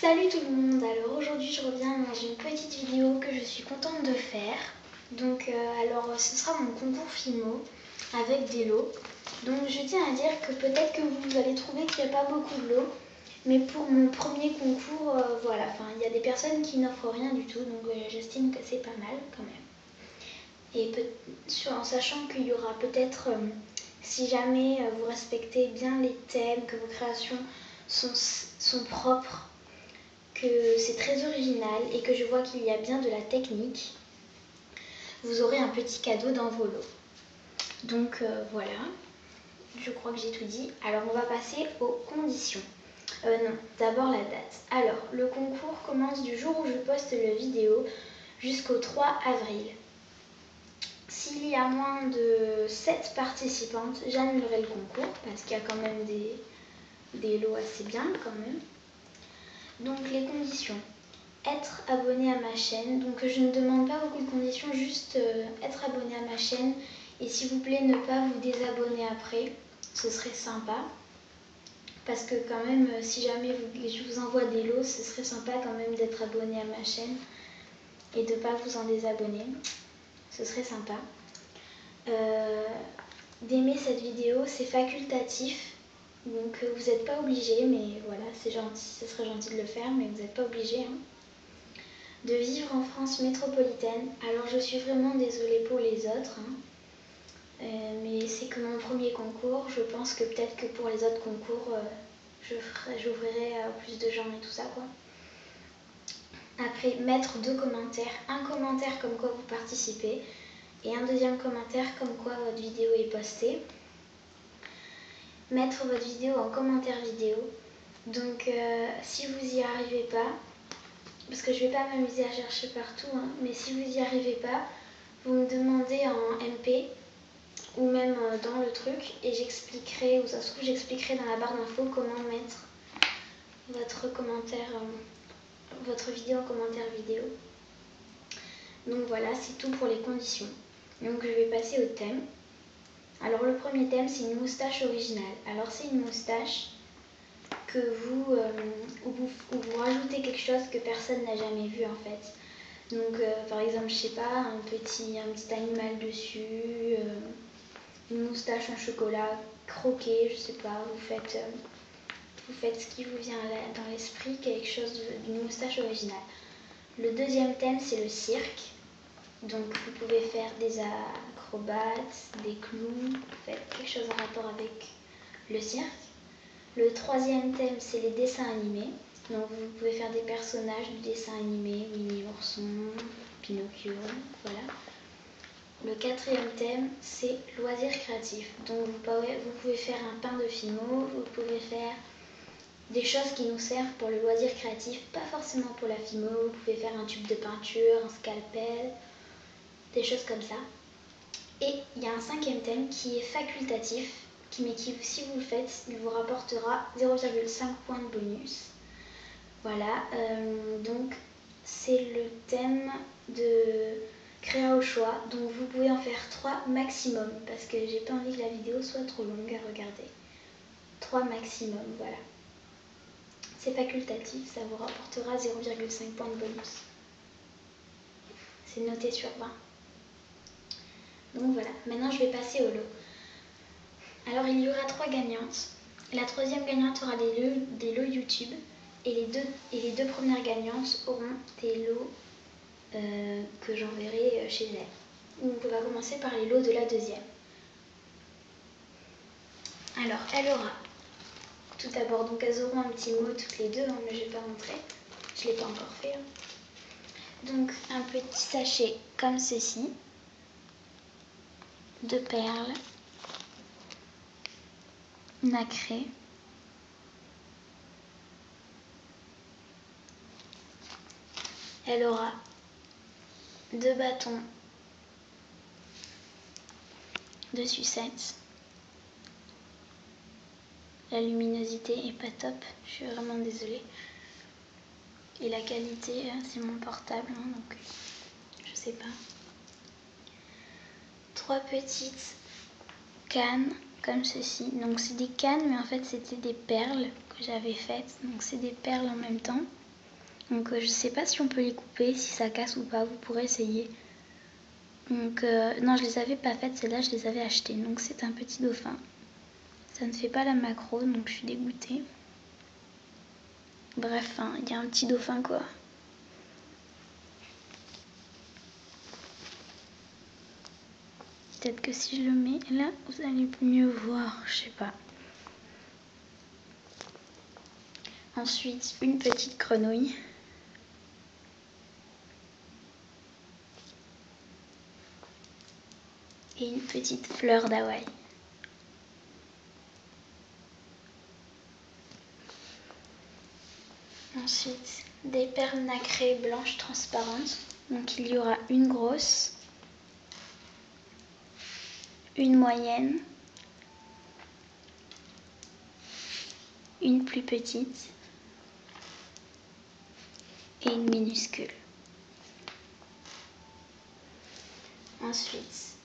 Salut tout le monde, alors aujourd'hui je reviens dans une petite vidéo que je suis contente de faire. Donc ce sera mon concours Fimo avec des lots. Donc je tiens à dire que peut-être que vous allez trouver qu'il n'y a pas beaucoup de lots. Mais pour mon premier concours, voilà, il y a des personnes qui n'offrent rien du tout. Donc j'estime que c'est pas mal quand même. Et en sachant qu'il y aura peut-être, si jamais vous respectez bien les thèmes, que vos créations sont propres, que c'est très original et que je vois qu'il y a bien de la technique, vous aurez un petit cadeau dans vos lots. Donc voilà, je crois que j'ai tout dit. Alors on va passer aux conditions. Non, d'abord la date. Alors le concours commence du jour où je poste la vidéo jusqu'au 3 avril. S'il y a moins de 7 participantes, j'annulerai le concours parce qu'il y a quand même des lots assez bien quand même. Donc les conditions. Être abonné à ma chaîne, donc je ne demande pas beaucoup de conditions, juste être abonné à ma chaîne et s'il vous plaît ne pas vous désabonner après, ce serait sympa parce que quand même si jamais je vous envoie des lots, ce serait sympa quand même d'être abonné à ma chaîne et de ne pas vous en désabonner, ce serait sympa. D'aimer cette vidéo, c'est facultatif, donc vous n'êtes pas obligé, mais voilà, c'est gentil, ce serait gentil de le faire, mais vous n'êtes pas obligé, hein. De vivre en France métropolitaine. Alors je suis vraiment désolée pour les autres, hein. Mais c'est que mon premier concours, je pense que peut-être que pour les autres concours, j'ouvrirai à plus de gens et tout ça quoi. Après, mettre 2 commentaires, un commentaire comme quoi vous participez et un deuxième commentaire comme quoi votre vidéo est postée. Mettre votre vidéo en commentaire vidéo. Donc si vous n'y arrivez pas, parce que je ne vais pas m'amuser à chercher partout, hein, mais si vous n'y arrivez pas, vous me demandez en MP ou même dans le truc et j'expliquerai, ou ça se trouve j'expliquerai dans la barre d'infos comment mettre votre commentaire, votre vidéo en commentaire vidéo. Donc voilà, c'est tout pour les conditions. Donc je vais passer au thème. Alors le premier thème c'est une moustache originale. Alors c'est une moustache que où vous rajoutez quelque chose que personne n'a jamais vu en fait. Donc par exemple, je sais pas, un petit animal dessus, une moustache en chocolat croquée, je sais pas, vous faites ce qui vous vient dans l'esprit, quelque chose d'une moustache originale. Le deuxième thème c'est le cirque. Donc vous pouvez faire des acrobates, des clowns, vous faites quelque chose en rapport avec le cirque. Le troisième thème, c'est les dessins animés. Donc vous pouvez faire des personnages de dessins animés, Winnie l'ourson, Pinocchio, voilà. Le quatrième thème, c'est loisirs créatifs. Donc vous pouvez faire un pain de Fimo, vous pouvez faire des choses qui nous servent pour le loisir créatif, pas forcément pour la Fimo. Vous pouvez faire un tube de peinture, un scalpel, des choses comme ça. Et il y a un cinquième thème qui est facultatif, mais qui, si vous le faites, il vous rapportera 0,5 points de bonus. Voilà, donc c'est le thème de créa au choix. Donc vous pouvez en faire 3 maximum, parce que j'ai pas envie que la vidéo soit trop longue à regarder. 3 maximum, voilà. C'est facultatif, ça vous rapportera 0,5 points de bonus. C'est noté sur 20. Donc voilà, maintenant je vais passer au lot. Alors il y aura 3 gagnantes. La troisième gagnante aura des lots YouTube et les deux premières gagnantes auront des lots que j'enverrai chez elles. Donc on va commencer par les lots de la deuxième. Alors elle aura tout d'abord, donc elles auront un petit mot toutes les deux, hein, mais je ne vais pas montrer, je ne l'ai pas encore fait. Hein. Donc un petit sachet comme ceci, de perles nacrées. Elle aura 2 bâtons de sucettes. La luminosité est pas top, je suis vraiment désolée. Et la qualité, c'est mon portable, hein, donc je sais pas. 3 petites cannes comme ceci. Donc c'est des cannes, mais en fait c'était des perles que j'avais faites. Donc c'est des perles en même temps. Donc je sais pas si on peut les couper, si ça casse ou pas, vous pourrez essayer. Donc non, je les avais pas faites, celles-là je les avais achetées. Donc c'est un petit dauphin. Ça ne fait pas la macro, donc je suis dégoûtée. Bref, hein, il y a un petit dauphin quoi. Peut-être que si je le mets là, vous allez mieux voir, je sais pas. Ensuite, une petite grenouille. Et une petite fleur d'Hawaï. Ensuite, des perles nacrées blanches transparentes. Donc il y aura une grosse, une moyenne, une plus petite et une minuscule. Ensuite,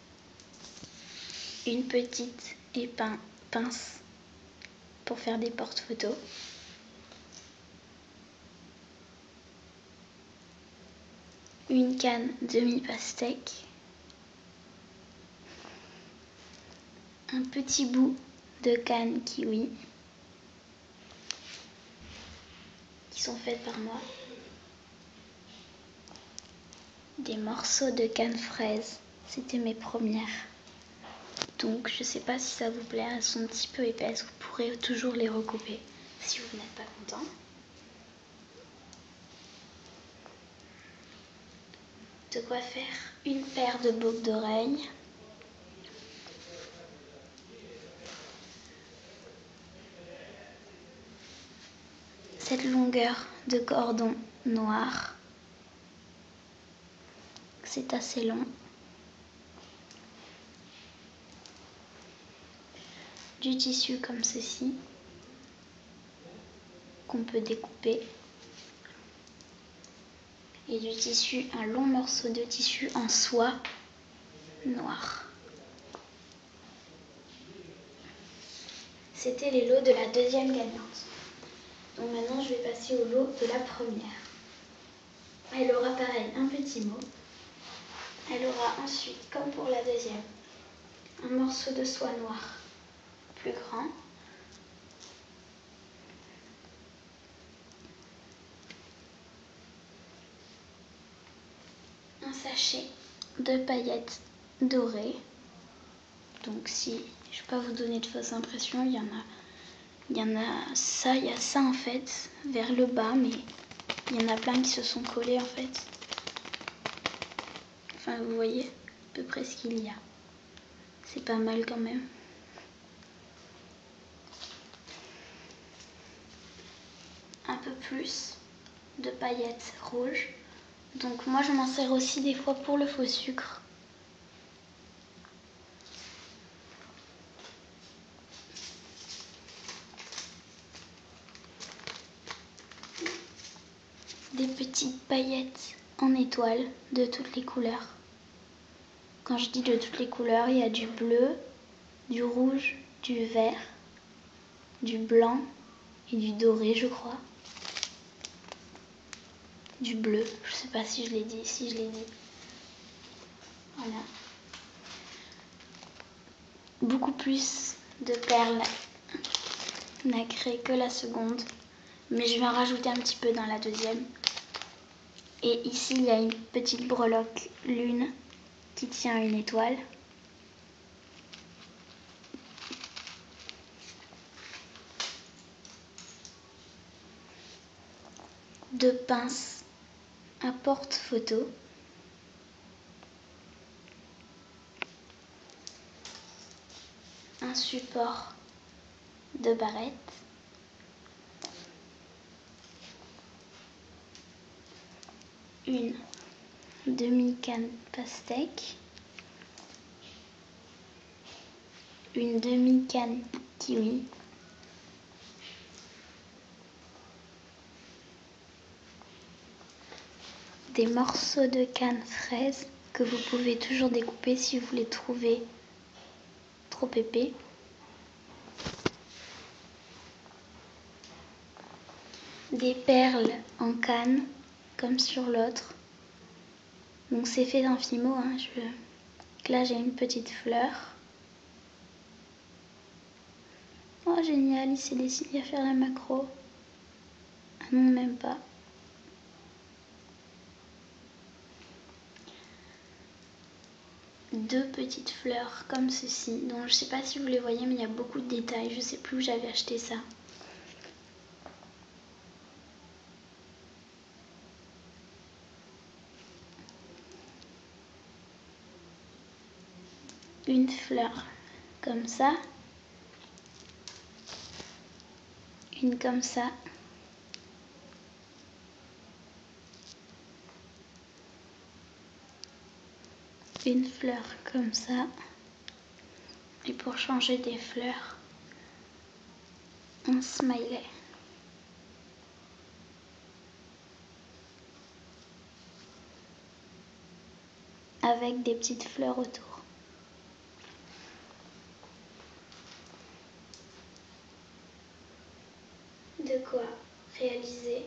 une petite pince pour faire des porte-photos. Une canne demi-pastèque. Un petit bout de canne kiwi qui sont faites par moi. Des morceaux de canne fraise, c'était mes premières. Donc je sais pas si ça vous plaît, elles sont un petit peu épaisses, vous pourrez toujours les recouper si vous n'êtes pas content. De quoi faire une paire de boucles d'oreilles. Cette longueur de cordon noir. C'est assez long. Du tissu comme ceci qu'on peut découper. Et du tissu, un long morceau de tissu en soie noir. C'était les lots de la deuxième gagnante. Donc maintenant je vais passer au lot de la première. Elle aura pareil un petit mot. Elle aura ensuite, comme pour la deuxième, un morceau de soie noire plus grand. Un sachet de paillettes dorées. Donc si je ne vais pas vous donner de fausses impressions, il y a ça en fait vers le bas, mais il y en a plein qui se sont collés en fait. Enfin vous voyez à peu près ce qu'il y a. C'est pas mal quand même. Un peu plus de paillettes rouges. Donc moi je m'en sers aussi des fois pour le faux sucre. Des petites paillettes en étoiles de toutes les couleurs. Quand je dis de toutes les couleurs, il y a du bleu, du rouge, du vert, du blanc et du doré je crois. Du bleu, je sais pas si je l'ai dit, si je l'ai dit. Voilà. Beaucoup plus de perles nacrées que la seconde, mais je vais en rajouter un petit peu dans la deuxième. Et ici il y a une petite breloque lune qui tient à une étoile. Deux pinces à porte-photo. Un support de barrette. Une demi-canne pastèque. Une demi-canne kiwi. Des morceaux de canne fraise que vous pouvez toujours découper si vous les trouvez trop épais. des perles en canne, comme sur l'autre. Donc c'est fait d'un fimo, hein. Donc là j'ai une petite fleur. Oh génial, il s'est décidé à faire la macro. Ah non, même pas. Deux petites fleurs comme ceci. Donc je sais pas si vous les voyez, mais il y a beaucoup de détails. Je sais plus où j'avais acheté ça. Une fleur comme ça. Une comme ça. Une fleur comme ça. Et pour changer des fleurs, un smiley. Avec des petites fleurs autour. De quoi réaliser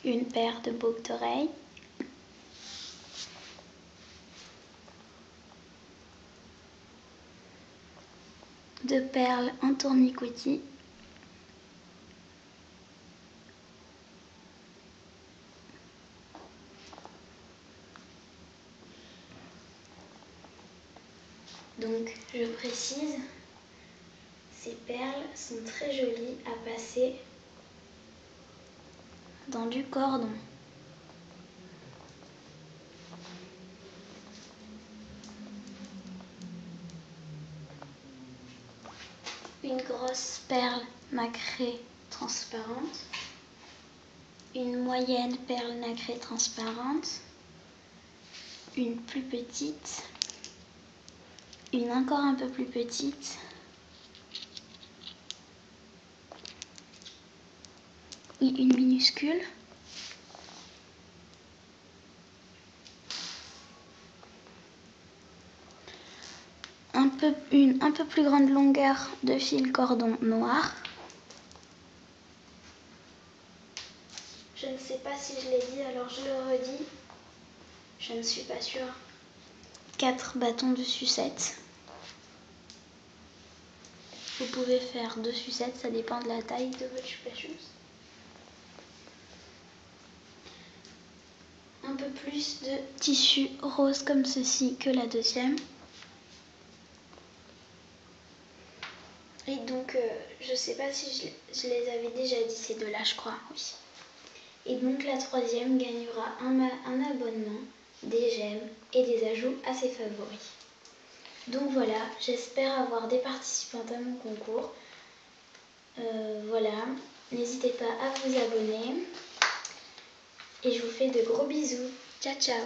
une paire de boucles d'oreilles. De perles en tourniquetis. Donc, je précise, ces perles sont très jolies à passer dans du cordon. Une grosse perle nacrée transparente. Une moyenne perle nacrée transparente. Une plus petite. Une encore un peu plus petite. Et une minuscule. Une un peu plus grande longueur de fil cordon noir. Je ne sais pas si je l'ai dit, alors je le redis. Je ne suis pas sûre. 4 bâtons de sucette. Vous pouvez faire 2 sucettes, ça dépend de la taille de votre chupachus. Un peu plus de tissu rose comme ceci que la deuxième. Et donc, je sais pas si je les avais déjà dit ces deux-là, je crois, oui. Et donc la troisième gagnera un abonnement, des j'aime et des ajouts à ses favoris. Donc voilà, j'espère avoir des participantes à mon concours. Voilà, n'hésitez pas à vous abonner. Et je vous fais de gros bisous. Ciao, ciao!